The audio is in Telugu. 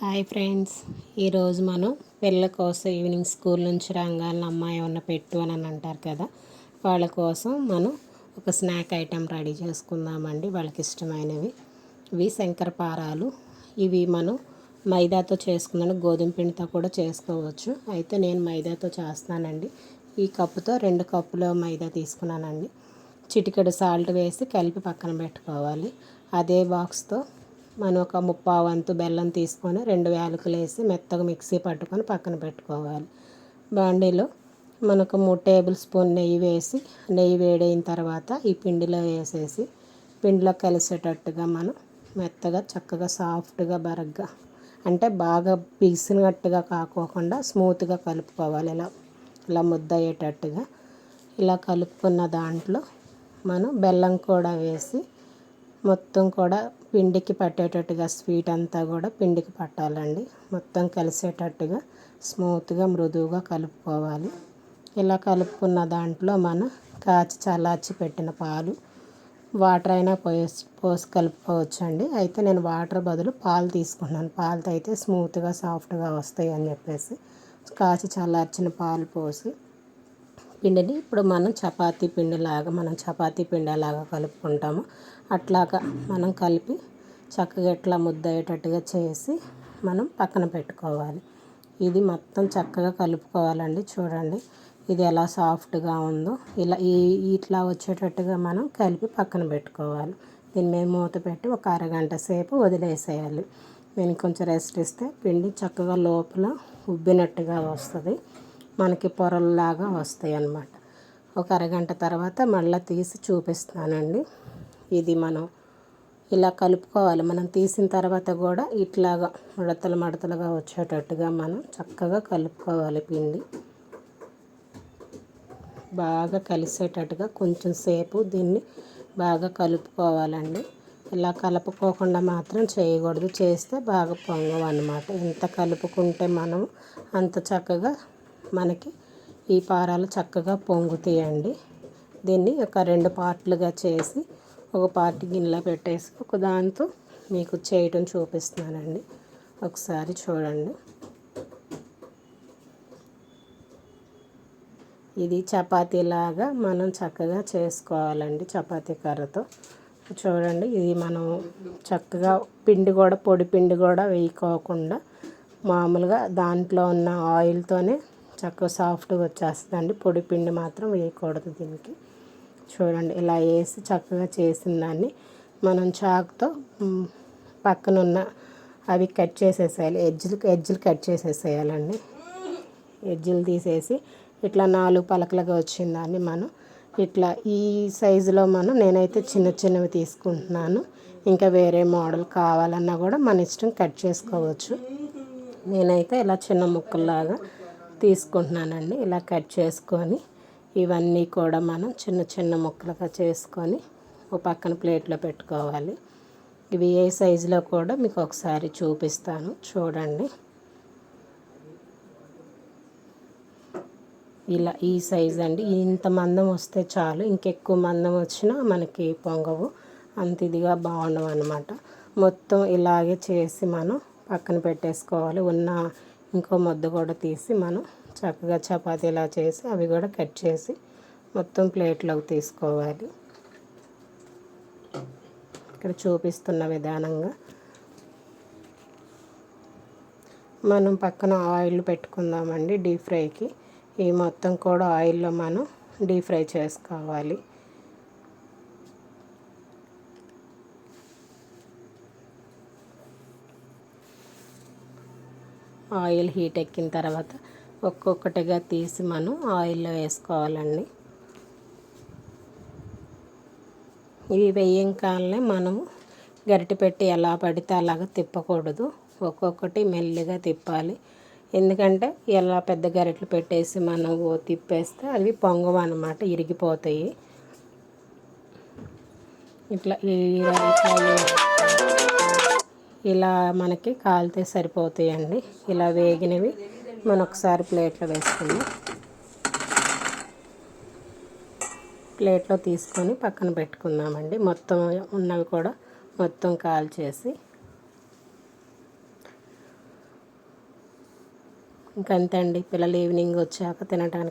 హాయ్ ఫ్రెండ్స్, ఈరోజు మనం పిల్లల కోసం ఈవినింగ్ స్కూల్ నుంచి రాగానే అమ్మాయి ఏమన్నా పెట్టు అని అంటారు కదా, వాళ్ళ కోసం మనం ఒక స్నాక్ ఐటెం రెడీ చేసుకుందామండి. వాళ్ళకి ఇష్టమైనవి ఇవి శంకరపారాలు. ఇవి మనం మైదాతో చేసుకున్నాను, గోధుమ పిండితో కూడా చేసుకోవచ్చు. అయితే నేను మైదాతో చేస్తానండి. ఈ కప్పుతో 2 కప్పుల మైదా తీసుకున్నానండి. చిటికెడు సాల్ట్ వేసి కలిపి పక్కన పెట్టుకోవాలి. అదే బాక్స్తో మనం ఒక 3/4 వంతు బెల్లం తీసుకొని 2 యాలకులు వేసి మెత్తగా మిక్సీ పట్టుకొని పక్కన పెట్టుకోవాలి. బాండీలో మనకు 3 టేబుల్ స్పూన్ నెయ్యి వేసి, నెయ్యి వేడైన తర్వాత ఈ పిండిలో వేసేసి పిండిలో కలిసేటట్టుగా మనం మెత్తగా చక్కగా సాఫ్ట్గా బరగ్గా, అంటే బాగా పిసినట్టుగా కాకోకుండా స్మూత్గా కలుపుకోవాలి. ఇలా ముద్ద అయ్యేటట్టుగా ఇలా కలుపుకున్న దాంట్లో మనం బెల్లం కూడా వేసి మొత్తం కూడా పిండికి పట్టేటట్టుగా, స్వీట్ అంతా కూడా పిండికి పట్టాలండి. మొత్తం కలిసేటట్టుగా స్మూత్గా మృదువుగా కలుపుకోవాలి. ఇలా కలుపుకున్న దాంట్లో మనం చల్లార్చి పెట్టిన పాలు, వాటర్ అయినా పోసి కలుపుకోవచ్చు అండి. అయితే నేను వాటర్ బదులు పాలు తీసుకున్నాను. పాలతో అయితే స్మూత్గా సాఫ్ట్గా వస్తాయి అని చెప్పేసి చల్లార్చిన పాలు పోసి పిండిని ఇప్పుడు మనం చపాతీ పిండి లాగా కలుపుకుంటాము. అట్లాగా మనం కలిపి చక్కగా ఇట్లా ముద్ద అయ్యేటట్టుగా చేసి మనం పక్కన పెట్టుకోవాలి. ఇది మొత్తం చక్కగా కలుపుకోవాలండి. చూడండి ఇది ఎలా సాఫ్ట్గా ఉందో. ఇట్లా వచ్చేటట్టుగా మనం కలిపి పక్కన పెట్టుకోవాలి. దీని మీద మూత పెట్టి ఒక అరగంట సేపు వదిలేసేయాలి. దీనికి కొంచెం రెస్ట్ ఇస్తే పిండి చక్కగా లోపల ఉబ్బినట్టుగా వస్తుంది, మనకి పొరల్లాగా వస్తాయి అన్నమాట. ఒక అరగంట తర్వాత మళ్ళీ తీసి చూపిస్తానండి. ఇది మనం ఇలా కలుపుకోవాలి. మనం తీసిన తర్వాత కూడా ఇట్లాగా మడతలుగా వచ్చేటట్టుగా మనం చక్కగా కలుపుకోవాలి. పిండి బాగా కలిసేటట్టుగా కొంచెం సేపు దీన్ని బాగా కలుపుకోవాలండి. ఇలా కలుపుకోకుండా మాత్రం చేయకూడదు, చేస్తే బాగా పొంగవు అన్నమాట. ఎంత కలుపుకుంటే మనం అంత చక్కగా మనకి ఈ పారాలు చక్కగా పొంగుతాయండి. దీన్ని ఒక 2 పార్ట్లుగా చేసి ఒక పార్ట్ గిన్నెలో పెట్టేసి ఒక దాంతో మీకు చేయటం చూపిస్తున్నానండి. ఒకసారి చూడండి. ఇది చపాతీలాగా మనం చక్కగా చేసుకోవాలండి, చపాతీ కర్రతో. చూడండి, ఇది మనం చక్కగా పొడి పిండి కూడా వేయకోకుండా మామూలుగా దాంట్లో ఉన్న ఆయిల్తోనే చక్కగా సాఫ్ట్గా వచ్చేస్తుందండి. పొడి పిండి మాత్రం వేయకూడదు దీనికి. చూడండి, ఇలా వేసి చక్కగా చేసిన దాన్ని మనం చాకుతో పక్కనున్న అవి కట్ చేసేసేయాలి. ఎడ్జులు కట్ చేసేసేయాలండి. ఎడ్జులు తీసేసి ఇట్లా 4 పలకలుగా వచ్చిన దాన్ని మనం ఇట్లా ఈ సైజులో నేనైతే చిన్నవి తీసుకుంటున్నాను. ఇంకా వేరే మోడల్ కావాలన్నా కూడా మన ఇష్టం, కట్ చేసుకోవచ్చు. నేనైతే ఇలా చిన్న ముక్కల్లాగా తీసుకుంటున్నానండి. ఇలా కట్ చేసుకొని ఇవన్నీ కూడా మనం చిన్న ముక్కలుగా చేసుకొని ఒక పక్కన ప్లేట్లో పెట్టుకోవాలి. ఇవి ఏ సైజులో కూడా మీకు ఒకసారి చూపిస్తాను, చూడండి. ఇలా ఈ సైజు అండి. ఇంత మందం వస్తే చాలు, ఇంకెక్కువ మందం వచ్చినా మనకి పొంగవు, అంత ఇదిగా బాగుండవు అన్నమాట. మొత్తం ఇలాగే చేసి మనం పక్కన పెట్టేసుకోవాలి. ఇంకో ముద్ద కూడా తీసి మనం చక్కగా చపాతీలా చేసి అవి కూడా కట్ చేసి మొత్తం ప్లేట్లోకి తీసుకోవాలి. ఇక్కడ చూపిస్తున్న విధానంగా మనం పక్కన ఆయిల్ పెట్టుకుందామండి డీప్ ఫ్రైకి. ఈ మొత్తం కూడా ఆయిల్లో మనం డీప్ ఫ్రై చేసుకోవాలి. ఆయిల్ హీట్ ఎక్కిన తర్వాత ఒక్కొక్కటిగా తీసి మనం ఆయిల్లో వేసుకోవాలండి. ఇవి వేయంగానే మనము గరిటె పెట్టి ఎలా పడితే అలాగ తిప్పకూడదు, ఒక్కొక్కటి మెల్లిగా తిప్పాలి. ఎందుకంటే ఎలా పెద్ద గరిటెలు పెట్టేసి మనం తిప్పేస్తే అవి పొంగవు అన్నమాట, ఇరిగిపోతాయి. ఇలా మనకి కాలితే సరిపోతాయండి. ఇలా వేగినవి మనం ఒకసారి ప్లేట్లో వేసుకుని ప్లేట్లో తీసుకొని పక్కన పెట్టుకుందామండి. మొత్తం ఉన్నవి కూడా మొత్తం కాల్చేసి ఇంకంతే అండి, పిల్లలు ఈవినింగ్ వచ్చాక తినడానికి